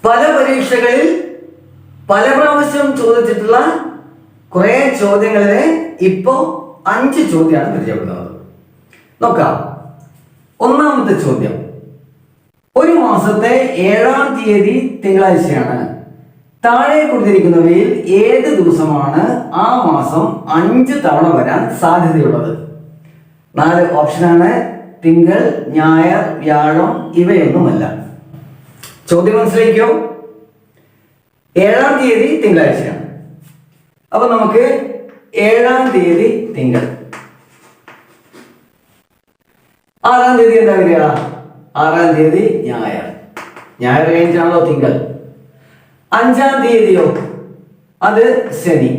പല പരീക്ഷകളിൽ പല പ്രാവശ്യം ചോദിച്ചിട്ടുള്ള കുറെ ചോദ്യങ്ങളിലെ ഇപ്പോൾ 5 ചോദ്യമാണ് പരിചയപ്പെടുന്നത്. നോക്കാം. ഒന്നാമത്തെ ചോദ്യം, ഒരു മാസത്തെ 7-ാം തീയതി തിങ്കളാഴ്ചയാണ്. താഴെ കൊടുത്തിരിക്കുന്നവയിൽ ഏത് ദിവസമാണ് ആ മാസം 5 തവണ വരാൻ സാധ്യതയുള്ളത്? 4 ഓപ്ഷനാണ്. തിങ്കൾ, ഞായർ, വ്യാഴം ഇവയൊന്നുമല്ല. ചോദ്യം മനസ്സിലാക്കിയോ? 7-ാം തീയതി തിങ്കളാഴ്ചയാണ്. അപ്പൊ നമുക്ക് 7-ാം തീയതി തിങ്കൾ, 6-ാം തീയതി എന്താ വരിക? 6-ാം തീയതി ഞായർ, ഞായർ കഴിഞ്ഞിട്ടാണല്ലോ തിങ്കൾ. 5-ാം തീയതിയോ? അത് ശനി.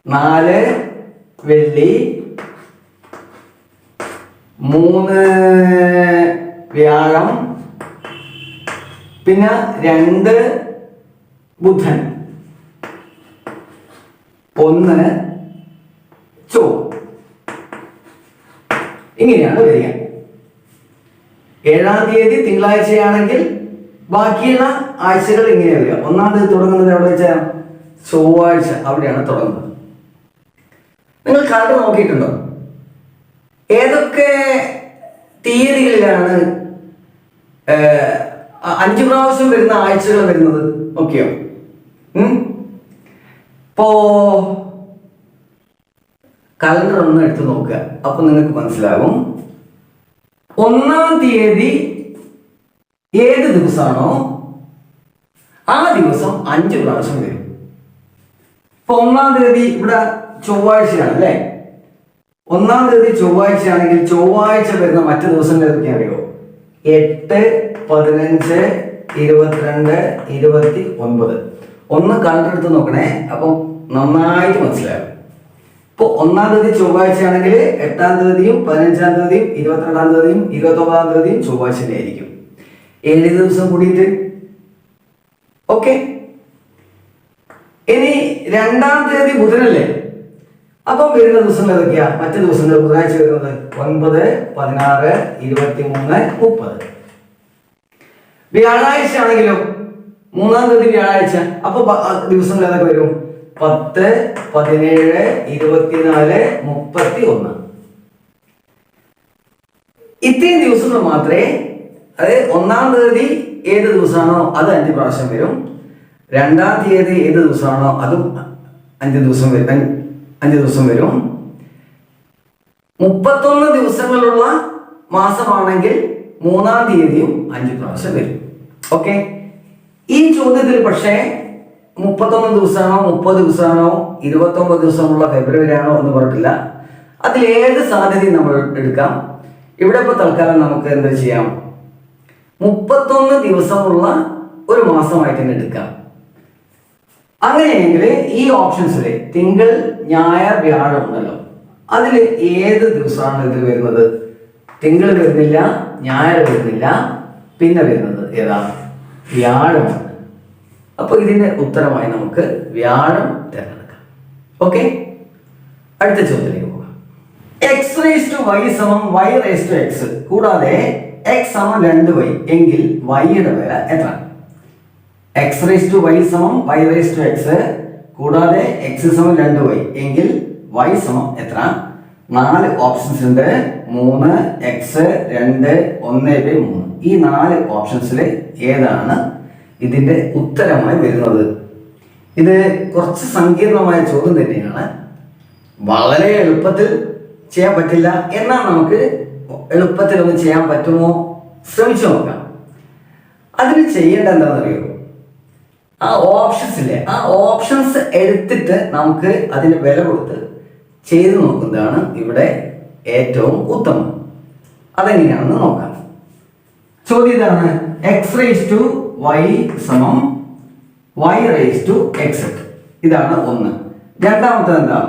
4 വെള്ളി, 3 വ്യാഴം, പിന്നെ 2 ബുധൻ, 1 ചൊവ്വ. ഇങ്ങനെയാണ് വരിക. 7-ാം തീയതി തിങ്കളാഴ്ചയാണെങ്കിൽ ബാക്കിയുള്ള ആഴ്ചകൾ ഇങ്ങനെ വരിക. 1-ാം തീയതി തുടങ്ങുന്നത് എവിടെ വെച്ചാൽ? ചൊവ്വാഴ്ച, അവിടെയാണ് തുടങ്ങുന്നത്. നിങ്ങൾ കണ്ടു നോക്കിയിട്ടുണ്ടോ ഏതൊക്കെ തീയതികളിലാണ് 5 പ്രാവശ്യം വരുന്ന ആഴ്ചകൾ വരുന്നത്? നോക്കിയോ? ഇപ്പോ കലണ്ടർ ഒന്ന് എടുത്ത് നോക്കുക. അപ്പൊ നിങ്ങൾക്ക് മനസ്സിലാകും 1-ാം തീയതി ഏത് ദിവസമാണോ ആ ദിവസം 5 പ്രാവശ്യം വരും. ഇപ്പൊ 1-ാം തീയതി ഇവിടെ ചൊവ്വാഴ്ചയാണ് അല്ലേ? 1-ാം തീയതി ചൊവ്വാഴ്ചയാണെങ്കിൽ ചൊവ്വാഴ്ച വരുന്ന മറ്റു ദിവസങ്ങൾ ഏതൊക്കെയാ അറിയോ? 8, 15, 22, 29. ഒന്ന് കണ്ടെടുത്ത് നോക്കണേ, അപ്പം നന്നായിട്ട് മനസ്സിലാകും. ഇപ്പൊ 1-ാം തീയതി ചൊവ്വാഴ്ചയാണെങ്കിൽ 8-ാം തീയതിയും 15-ാം തീയതിയും 22-ാം തീയതിയും 29-ാം തീയതിയും ചൊവ്വാഴ്ച ആയിരിക്കും. 7 ദിവസം കൂടിയിട്ട്. ഓക്കെ. ഇനി 2-ാം തീയതി ബുധനല്ലേ? അപ്പം വരുന്ന ദിവസങ്ങൾ ഏതൊക്കെയാ? മറ്റു ദിവസങ്ങൾ ബുധനാഴ്ച വരുന്നത് 9, 16, 23, 30. വ്യാഴാഴ്ച ആണെങ്കിലും 3-ാം തീയതി വ്യാഴാഴ്ച. അപ്പൊ ദിവസങ്ങൾ ഏതൊക്കെ വരും? 10, 17, 24, 31. ഇത്രയും ദിവസങ്ങൾ മാത്രമേ, അതായത് 1-ാം തീയതി ഏത് ദിവസമാണോ അത് 5 പ്രാവശ്യം വരും. 2-ാം തീയതി ഏത് ദിവസമാണോ അതും 5 ദിവസം വരും. 31 ദിവസങ്ങളുള്ള മാസമാണെങ്കിൽ 3-ാം തീയതിയും 5 പ്രാവശ്യം വരും. ഓക്കെ. ഈ ചോദ്യത്തിൽ പക്ഷേ 31 ദിവസമാണോ 30 ദിവസമാണോ 29 ദിവസമുള്ള ഫെബ്രുവരി ആണോ എന്ന് പറഞ്ഞിട്ടില്ല. അതിലേത് സാധ്യതയും നമ്മൾ എടുക്കാം. ഇവിടെ ഇപ്പോൾ തൽക്കാലം നമുക്ക് എന്താ ചെയ്യാം? 31 ദിവസമുള്ള ഒരു മാസമായിട്ട് തന്നെ എടുക്കാം. അങ്ങനെയെങ്കിൽ ഈ ഓപ്ഷൻസിൽ തിങ്കൾ, ഞായർ, വ്യാഴം ഉണ്ടല്ലോ, അതിൽ ഏത് ദിവസമാണ് ഇതിൽ വരുന്നത്? തിങ്കൾ വരുന്നില്ല, ഞായർ വരുന്നില്ല, പിന്നെ വരുന്നത് ഏതാ? വ്യാഴമാണ്. അപ്പൊ ഇതിന്റെ ഉത്തരമായി നമുക്ക് വ്യാഴം തിരഞ്ഞെടുക്കാം. ഓക്കെ. അടുത്ത ചോദ്യത്തിലേക്ക് പോകാം. x⁻y = y⁻x കൂടാതെ x = 2y എങ്കിൽ y-യുടെ വില എത്ര? x⁻y = y⁻x കൂടാതെ x = 2y എങ്കിൽ y = എത്ര? 4 ഓപ്ഷൻസ് ഉണ്ട്. 3, x, 2, 1/3. ഈ 4 ഓപ്ഷൻസിൽ ഏതാണ് ഇതിന്റെ ഉത്തരമായി വരുന്നത്? ഇത് കുറച്ച് സങ്കീർണമായ ചോദ്യം തന്നെയാണ്. വളരെ എളുപ്പത്തിൽ ചെയ്യാൻ പറ്റില്ല, എന്നാൽ നമുക്ക് എളുപ്പത്തിൽ ഒന്ന് ചെയ്യാൻ പറ്റുമോ ശ്രമിച്ചു നോക്കാം. അതിന് ചെയ്യേണ്ട എന്താണെന്നറിയോ? ആ ഓപ്ഷൻസില്ലേ, ആ ഓപ്ഷൻസ് എടുത്തിട്ട് നമുക്ക് അതിന് വില കൊടുത്ത് ചെയ്തു നോക്കുന്നതാണ് ഇവിടെ ഏറ്റവും ഉത്തമം. അതെങ്ങനെയാണെന്ന് നോക്കാം. ചോദ്യം ഇതാണ്: x⁻y = y⁻x. ഇതാണ് ഒന്ന്. രണ്ടാമത്തെ എന്താ?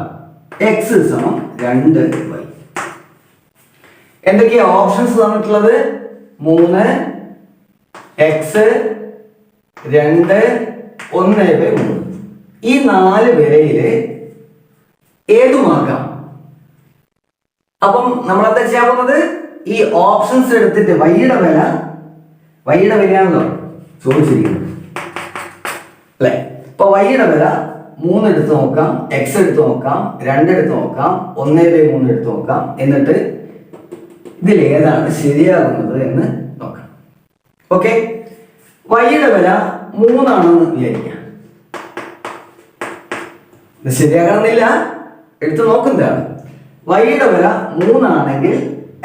x = 2y. എന്തൊക്കെയാ ഓപ്ഷൻസ് തന്നിട്ടുള്ളത്? 3, x, 2, 1/3. ഈ 4 വിലയില് ഏതുമാകാം. അപ്പം നമ്മൾ എന്താ ചെയ്യാൻ പോകുന്നത്? ഈ ഓപ്ഷൻസ് എടുത്തിട്ട് വൈയുടെ വിലയാണല്ലോ, ചോദിച്ചിരിക്കുന്നത് അല്ലെ. ഇപ്പൊ വൈയുടെ വില 3 എടുത്ത് നോക്കാം, എക്സ് എടുത്ത് നോക്കാം, 2 എടുത്ത് നോക്കാം, 1/3 എടുത്ത് നോക്കാം. എന്നിട്ട് ഇതിൽ ഏതാണ് ശരിയാകുന്നത് എന്ന് നോക്കാം. ഓക്കെ, വൈയുടെ വില 3 ആണെന്ന് വിചാരിക്കാം. ഇത് ശരിയാകണമെന്നില്ല, എടുത്ത് നോക്കുന്നതാണ്. വൈയുടെ വില 3 ആണെങ്കിൽ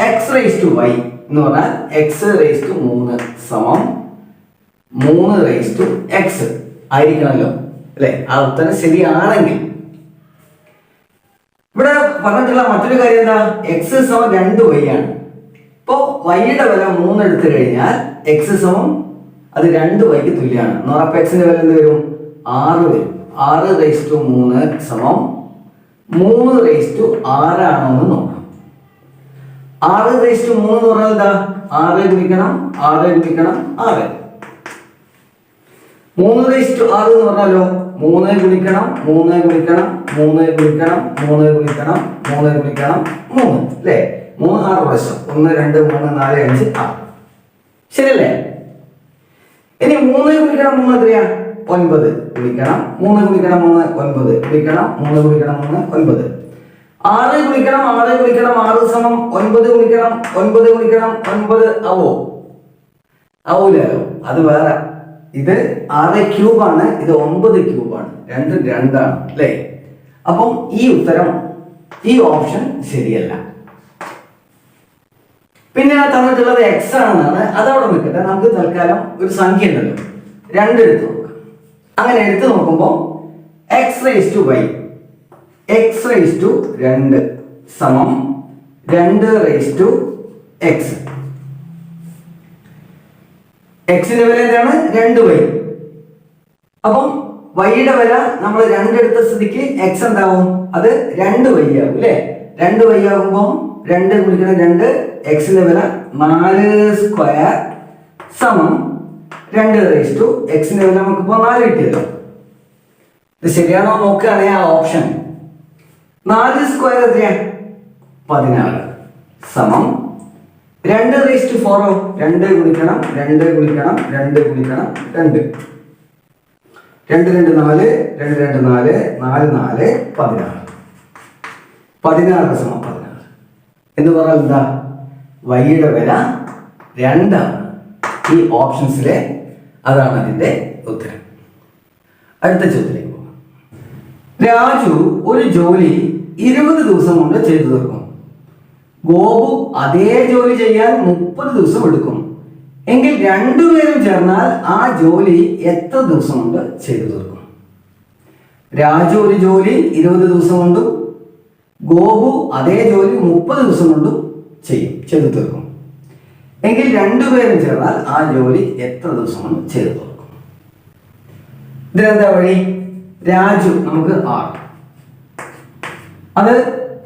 എക്സ് റേസ് ടു വൈ എന്ന് പറഞ്ഞാൽ എക്സ് റേസ് ടു 3 സമം 3 റേസ് ടു എക്സ് ആയിരിക്കണമല്ലോ അല്ലെ. ആ ഉത്തരം ശരിയാണെങ്കിൽ ഇവിടെ പറഞ്ഞിട്ടുള്ള മറ്റൊരു കാര്യം എന്താ, എക്സ് സമം 2y ആണ്. ഇപ്പോ വൈയുടെ വില 3 എടുത്തു കഴിഞ്ഞാൽ എക്സ് സമം അത് 2y തുല്യമാണ് എന്ന് പറഞ്ഞാൽ എക്സിന്റെ വില എന്ത് വരും, 6 വരും. 6 റേസ് ടു 3 സമം 3 റേസ് ടു 6 ആണോ എന്ന് നോക്കാം. 6 റേസ് ടു 3 എന്ന് പറഞ്ഞാൽ എന്താ, 6 ഗുണിക്കണം 6 ഗുണിക്കണം 6. 3 റേസ് ടു 6 എന്ന് പറഞ്ഞാലോ 3 ഗുണിക്കണം 3 ഗുണിക്കണം 3 ഗുണിക്കണം 3 ഗുണിക്കണം 3 ഗുണിക്കണം 3 അല്ലേ. 3 6 പ്രാവശ്യം 1 2 3 4 5 6 ശരിയല്ലേ. ഇനി 3 ഗുണിക്കണം 3 എത്രയാ, 9 ഗുണിക്കണം 3 ഗുണിക്കണം 3 9 ഗുണിക്കണം 3 ഗുണിക്കണം 3 9. 6 ഗുണിക്കണം 6 ഗുണിക്കണം 6 സമം 9 ഗുണിക്കണം 9 ഗുണിക്കണം 9 ആവൂലോ, അത് വേറെ. ഇത് 6 ക്യൂബാണ്, ഇത് 9 ക്യൂബാണ്, 2 2ആണ് അല്ലേ. അപ്പം ഈ ഉത്തരം, ഈ ഓപ്ഷൻ ശരിയല്ല. പിന്നെ തന്നിട്ടുള്ളത് എക്സ് ആണെന്നാണ്, അതവിടെ നിൽക്കട്ടെ. നമുക്ക് തൽക്കാലം ഒരു സംഖ്യ ഉണ്ടല്ലോ, 2 എടുത്ത് നോക്കാം. അങ്ങനെ എടുത്ത് നോക്കുമ്പോൾ X raise to Y, X raise to 2 സമം 2 റേസ് ടു എക്സ്. എക്സിന്റെ വില എന്താണ്, 2y. അപ്പം വൈയുടെ വില നമ്മൾ 2 എടുത്ത സ്ഥിതിക്ക് എക്സ് എന്താവും, അത് 2y ആവും അല്ലെ. 2y ആകുമ്പോൾ 2 ഗുണിക്കണം 2, എക്സിന്റെ വില 4 സ്ക്വയർ സമം 2 റേസ് ടു എക്സിന്റെ വില നമുക്കിപ്പോ 4 കിട്ടിയല്ലോ. ഇത് ശരിയാണോ നോക്കുകയാണെങ്കിൽ ആ ഓപ്ഷൻ 4 സ്ക്വയർ എത്രയാ, 16 സമം 2 റേസ് ടു 4, 2 ഗുണിക്കണം 2 ഗുണിക്കണം 2 ഗുണിക്കണം 2, 2 2 4, 2 2 4, 4 4 16. 16 സമം 16 എന്ന് പറഞ്ഞാൽ എന്താ, വൈയുടെ വില 2 ആണ്. ഈ ഓപ്ഷൻസിലെ അതാണ് അതിന്റെ ഉത്തരം. അടുത്ത ചോദ്യത്തിലേക്ക് പോകാം. രാജു ഒരു ജോലി 20 ദിവസം കൊണ്ട് ചെയ്തു തീർക്കും. ഗോപു അതേ ജോലി ചെയ്യാൻ 30 ദിവസം എടുക്കും. എങ്കിൽ രണ്ടുപേരും ചേർന്നാൽ ആ ജോലി എത്ര ദിവസം കൊണ്ട് ചെയ്തു തീർക്കും? രാജു ഒരു ജോലി 20 ദിവസം കൊണ്ടും ഗോപു അതേ ജോലി 30 ദിവസം കൊണ്ടും ചെയ്തു തീർക്കും. എങ്കിൽ രണ്ടുപേരും ചേർന്നാൽ ആ ജോലി എത്ര ദിവസം കൊണ്ട് ചെയ്തു തീർക്കും? ഇതിനെന്താ വഴി? രാജു നമുക്ക് R, അത്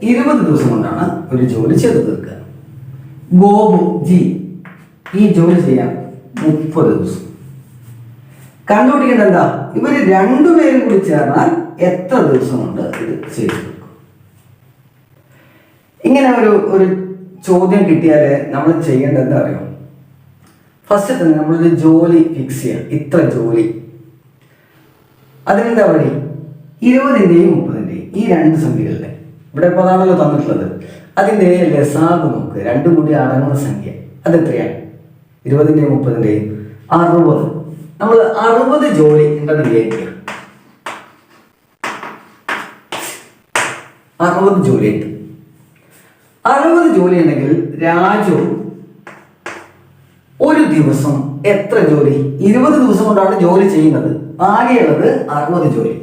20 ദിവസം കൊണ്ടാണ് ഒരു ജോലി ചെയ്തു തീർക്കുക. ഗോപു G ഈ ജോലി ചെയ്യാൻ 30 ദിവസം. കണ്ടുപിടിക്കേണ്ടത് എന്താ, ഇവര് രണ്ടുപേരും കൂടി ചേർന്നാൽ എത്ര ദിവസം കൊണ്ട് ഇത് ചെയ്തു തീർക്കും? ഇങ്ങനെ ഒരു ചോദ്യം കിട്ടിയാൽ നമ്മൾ ചെയ്യേണ്ടത് എന്താ അറിയോ? ഫസ്റ്റ് തന്നെ നമ്മളൊരു ജോലി ഫിക്സ് ചെയ്യാം. ഇത്ര ജോലി, അതിനെന്താ വഴി? 20ന്റെയും 30ന്റെയും ഈ 2 സംഖ്യകളുടെ ഇവിടെ ഇപ്പോൾ അതാണല്ലോ തന്നിട്ടുള്ളത്, അതിൻ്റെ ലസാഗു നോക്ക്. രണ്ടും കൂടി അടങ്ങുന്ന സംഖ്യ അതെത്രയാണ്? 20ന്റെയും 30ന്റെയും 60. നമ്മൾ 60 ജോലി ഉണ്ടെന്ന് വിചാരിക്കുക. 60 ജോലി ഉണ്ട്. 60 ജോലി ഉണ്ടെങ്കിൽ രാജു ഒരു ദിവസം എത്ര ജോലി? 20 ദിവസം കൊണ്ടാണ് ജോലി ചെയ്യുന്നത്. ആകെയുള്ളത് 60 ജോലി.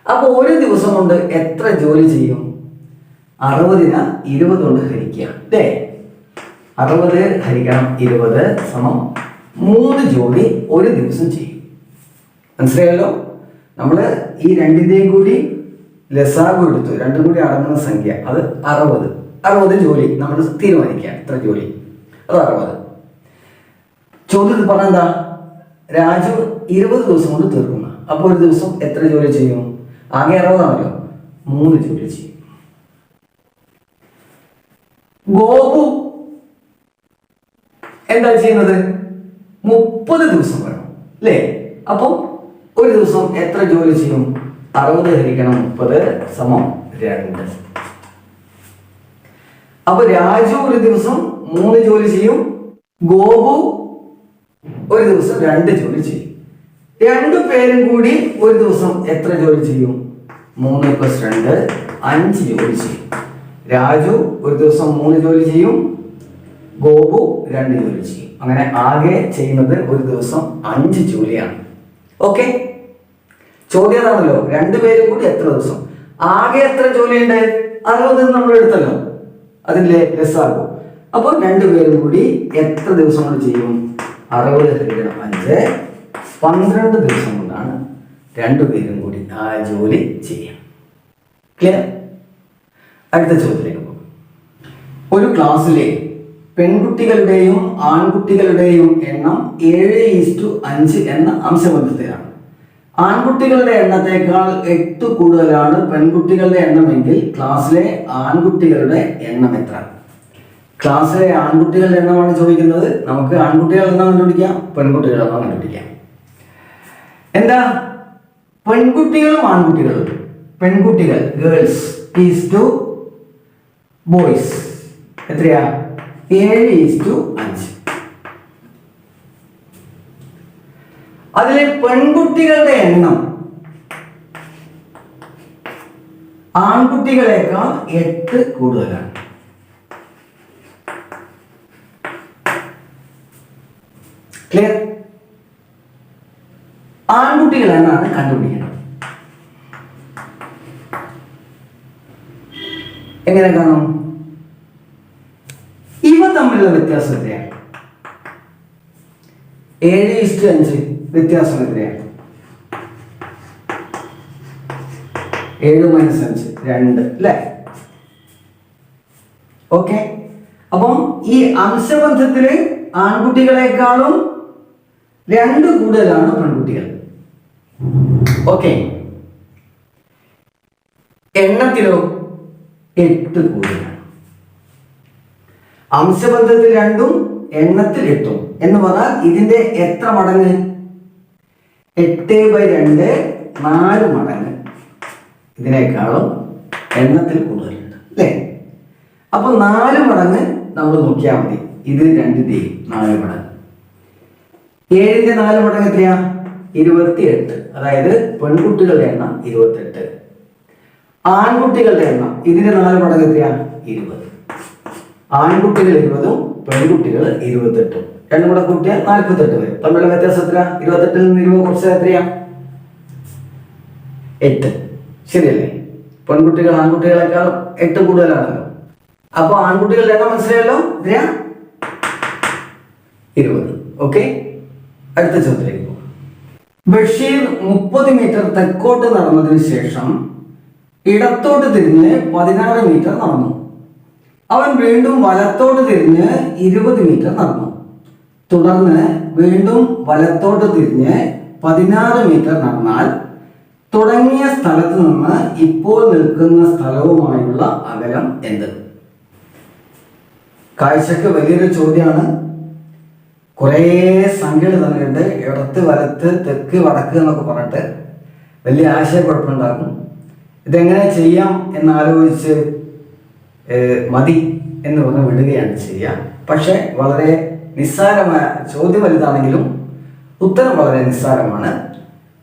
അപ്പൊ ഒരു ദിവസം കൊണ്ട് എത്ര ജോലി ചെയ്യും? 60നെ 20 കൊണ്ട് ഹരിക്കുക അല്ലേ. 60 ഹരിക്കണം 20 സമം 3 ജോലി ഒരു ദിവസം ചെയ്യും. മനസ്സിലായല്ലോ? നമ്മൾ ഈ രണ്ടിന്റെയും കൂടി ലസാഗു എടുത്തു, രണ്ടും കൂടി അടങ്ങുന്ന സംഖ്യ അത് 60 ജോലി നമ്മൾ തീരുമാനിക്കുക. എത്ര ജോലി? അത് 60. ചോദ്യത്തിൽ പറഞ്ഞെന്താ? രാജു 20 ദിവസം കൊണ്ട് തീർക്കുന്ന. അപ്പോൾ ഒരു ദിവസം എത്ര ജോലി ചെയ്യും? ആകെ 60 ആണല്ലോ, 3 ജോലി ചെയ്യും. ഗോപു എന്താ ചെയ്യുന്നത്? 30 ദിവസം വേണം. അല്ലേ? അപ്പം ഒരു ദിവസം എത്ര ജോലി ചെയ്യും? 60 ഹരിക്കണം 30 സമം 2. അപ്പൊ രാജു ഒരു ദിവസം 3 ജോലി ചെയ്യും, ഗോപു ഒരു ദിവസം 2 ജോലി ചെയ്യും. 2 പേരും കൂടി ഒരു ദിവസം എത്ര ജോലി ചെയ്യും? 3 + 2 5 ജോലി ചെയ്യും. രാജു ഒരു ദിവസം 3 ജോലി ചെയ്യും, ഗോപു 2 ജോലി ചെയ്യും. അങ്ങനെ ആകെ ചെയ്യുന്നത് ഒരു ദിവസം 5 ജോലിയാണ്. ഓക്കെ, ചോദ്യം അതാണല്ലോ, 2 പേരും കൂടി എത്ര ദിവസം, ആകെ എത്ര ജോലിയുണ്ട്? 60 നമ്മൾ എടുത്തല്ലോ, അതിന്റെ രസാകും. അപ്പോൾ 2 പേരും കൂടി എത്ര ദിവസം കൊണ്ട് ചെയ്യും? 60 ഹരിക്കണം 5 12 ദിവസം കൊണ്ടാണ് 2 പേരും കൂടി ആ ജോലി ചെയ്യാം. ക്ലിയർ? അടുത്ത ചോദ്യത്തിലേക്ക് പോകും. ഒരു ക്ലാസ്സിലെ പെൺകുട്ടികളുടെയും ആൺകുട്ടികളുടെയും എണ്ണം 7:5 എന്ന അംശബന്ധത്തിലാണ്. ആൺകുട്ടികളുടെ എണ്ണത്തേക്കാൾ 8 കൂടുതലാണ് പെൺകുട്ടികളുടെ എണ്ണമെങ്കിൽ ക്ലാസ്സിലെ ആൺകുട്ടികളുടെ എണ്ണം എത്ര? ക്ലാസ്സിലെ ആൺകുട്ടികളുടെ എണ്ണമാണ് ചോദിക്കുന്നത്. നമുക്ക് ആൺകുട്ടികളുടെ എണ്ണം കണ്ടുപിടിക്കാം, പെൺകുട്ടികളുടെ എണ്ണം കണ്ടുപിടിക്കാം. എന്താ? പെൺകുട്ടികളും ആൺകുട്ടികളും, പെൺകുട്ടികൾ ഗേൾസ് ഈസ് ടു ബോയ്സ് എത്രയാ? 7:5. അതിലെ പെൺകുട്ടികളുടെ എണ്ണം ആൺകുട്ടികളെക്കാൾ 8 കൂടുതലാണ്. ക്ലിയർ? ആൺകുട്ടികൾ എന്നാണ് കണ്ടുപിടിക്കുന്നത്. എങ്ങനെ കാണും? ഇവ തമ്മിലുള്ള വ്യത്യാസം എത്രയാണ്? 7:5 വ്യത്യാസം എത്രയാണ്? 7 - 5 2 അല്ലേ? ഓക്കെ, അപ്പം ഈ അംശബന്ധത്തില് ആൺകുട്ടികളെക്കാളും 2 കൂടുതലാണ് പെൺകുട്ടികൾ. ഓക്കെ, എണ്ണത്തിലോ 8 കൂടുതലാണ്. അംശബന്ധത്തിൽ 2ഉം എണ്ണത്തിൽ 8ഉം എന്ന് പറഞ്ഞാൽ ഇതിന്റെ എത്ര മടങ്ങ്? 8/2 4 മടങ്ങ് ഇതിനേക്കാളും എണ്ണത്തിൽ കൂടുതലുണ്ട് അല്ലേ? അപ്പൊ 4 മടങ്ങ് നമ്മൾ നോക്കിയാൽ മതി. ഇത് 2ന്റെയും 4 മടങ്ങ്. 7ന്റെ 4 മടങ്ങ് എത്രയാ? 28. അതായത് പെൺകുട്ടികളുടെ എണ്ണം 28. ആൺകുട്ടികളുടെ എണ്ണം ഇതിന്റെ 4 മടങ്ങ് എത്രയാ? 20. ആൺകുട്ടികൾ 20ഉം പെൺകുട്ടികൾ 28ഉം രണ്ടും കൂടെ കൂട്ടിയാൽ 48 വരും. തമ്മിലുള്ള വ്യത്യാസം എത്ര? 28ൽ നിന്ന് 20 കുറച്ചാൽ എത്രയാ? 8. ശരിയല്ലേ? പെൺകുട്ടികൾ ആൺകുട്ടികളെക്കാൾ 8 കൂടുതലാണല്ലോ. അപ്പൊ ആൺകുട്ടികളുടെ എണ്ണം മനസ്സിലായല്ലോ, എത്രയാ? 20. ഓക്കെ, അടുത്ത ചോദ്യത്തിലേക്ക് പോകാം. ബഷീർ 30 മീറ്റർ തെക്കോട്ട് നടന്നതിന് ശേഷം ഇടത്തോട്ട് തിരിഞ്ഞ് 16 മീറ്റർ നടന്നു. അവൻ വീണ്ടും വലത്തോട്ട് തിരിഞ്ഞ് 20 മീറ്റർ നടന്നു. തുടർന്ന് വീണ്ടും വലത്തോട്ട് തിരിഞ്ഞ് 16 മീറ്റർ നടന്നാൽ തുടങ്ങിയ സ്ഥലത്ത് നിന്ന് ഇപ്പോൾ നിൽക്കുന്ന സ്ഥലവുമായുള്ള അകലം എന്ത്? കാഴ്ചക്ക് വലിയൊരു ചോദ്യമാണ്. കുറേ സംഖ്യകൾ തന്നിട്ടുണ്ട്. ഇടത്ത് വലത്ത് തെക്ക് വടക്ക് എന്നൊക്കെ പറഞ്ഞിട്ട് വലിയ ആശയക്കുഴപ്പമുണ്ടാക്കും. ഇതെങ്ങനെ ചെയ്യാം എന്നാലോചിച്ച് മതി എന്ന് പറഞ്ഞ് വിടുകയാണ് ചെയ്യുക. പക്ഷെ വളരെ നിസ്സാരമായ ചോദ്യം വലുതാണെങ്കിലും ഉത്തരം വളരെ നിസ്സാരമാണ്.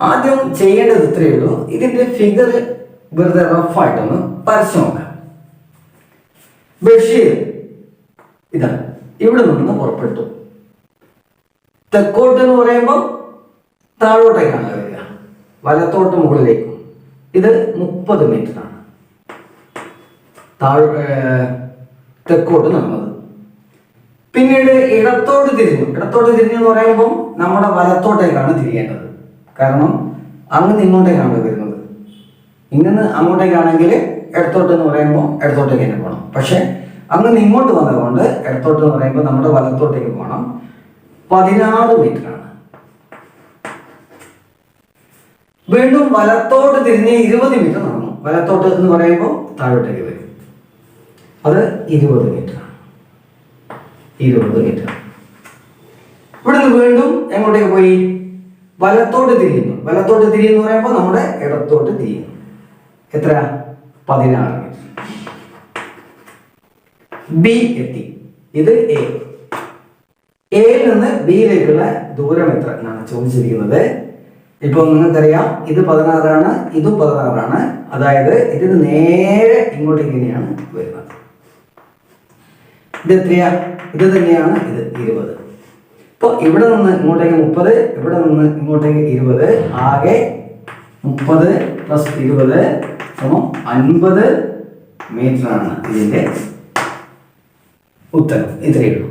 ആദ്യം ചെയ്യേണ്ടത് ഇത്രയേ ഉള്ളൂ. ഇതിന്റെ ഫിഗർ വെറുതെ റഫായിട്ടൊന്ന് വരച്ചു നോക്കാം. ബഷീർ ഇതാ ഇവിടെ നിന്ന് പുറപ്പെട്ടു. തെക്കോട്ട് എന്ന് പറയുമ്പോൾ താഴോട്ടേക്കാണ് വരിക, വലത്തോട്ട് മുകളിലേക്കും. ഇത് 30 മീറ്റർ ആണ് തെക്കോട്ട് നടന്നത്. പിന്നീട് ഇടത്തോട്ട് തിരിഞ്ഞു. ഇടത്തോട്ട് തിരിഞ്ഞു എന്ന് പറയുമ്പോൾ നമ്മുടെ വലത്തോട്ടേക്കാണ് തിരിയേണ്ടത്. കാരണം അങ്ങ് ഇങ്ങോട്ടേക്കാണ് വരുന്നത്. ഇങ്ങനെ അങ്ങോട്ടേക്കാണെങ്കിൽ ഇടത്തോട്ട് എന്ന് പറയുമ്പോൾ ഇടത്തോട്ടേക്ക് തന്നെ പോകണം. പക്ഷെ അങ്ങ് ഇങ്ങോട്ട് വന്നതുകൊണ്ട് ഇടത്തോട്ട് എന്ന് പറയുമ്പോൾ നമ്മുടെ വലത്തോട്ടേക്ക് പോകണം. 16 മീറ്റർ ആണ്. വീണ്ടും വലത്തോട്ട് തിരിഞ്ഞ് 20 മീറ്റർ നടന്നു. വലത്തോട്ട് എന്ന് പറയുമ്പോൾ താഴോട്ടേക്ക് വരും. അത് 20 മീറ്റർ ആണ്. 20 മീറ്റർ. ഇവിടെ നിന്ന് വീണ്ടും എങ്ങോട്ടേക്ക് പോയി? വലത്തോട്ട് തിരിയുന്നു. വലത്തോട്ട് തിരിയുന്നു പറയുമ്പോൾ നമ്മുടെ ഇടത്തോട്ട് തിരിയുന്നു. എത്ര? 16 മീറ്റർ. ബി എത്തി. ഇത് എ. എയിൽ നിന്ന് ബിയിലേക്കുള്ള ദൂരം എത്ര എന്നാണ് ചോദിച്ചിരിക്കുന്നത്. ഇപ്പൊ നിങ്ങൾക്കറിയാം ഇത് 16 ആണ്, ഇതും 16 ആണ്. അതായത് ഇതിന് നേരെ ഇങ്ങോട്ടേക്ക് ഇങ്ങനെയാണ് വരുന്നത്. ഇത് എത്രയാ? ഇത് തന്നെയാണ്. ഇത് 20. ഇപ്പോൾ ഇവിടെ നിന്ന് ഇങ്ങോട്ടേക്ക് 30, ഇവിടെ നിന്ന് ഇങ്ങോട്ടേക്ക് 20, ആകെ 30 + 20 = 50 മീറ്റർ ആണ് ഇതിന്റെ ഉത്തരം. ഇത്രയേ ഉള്ളൂ.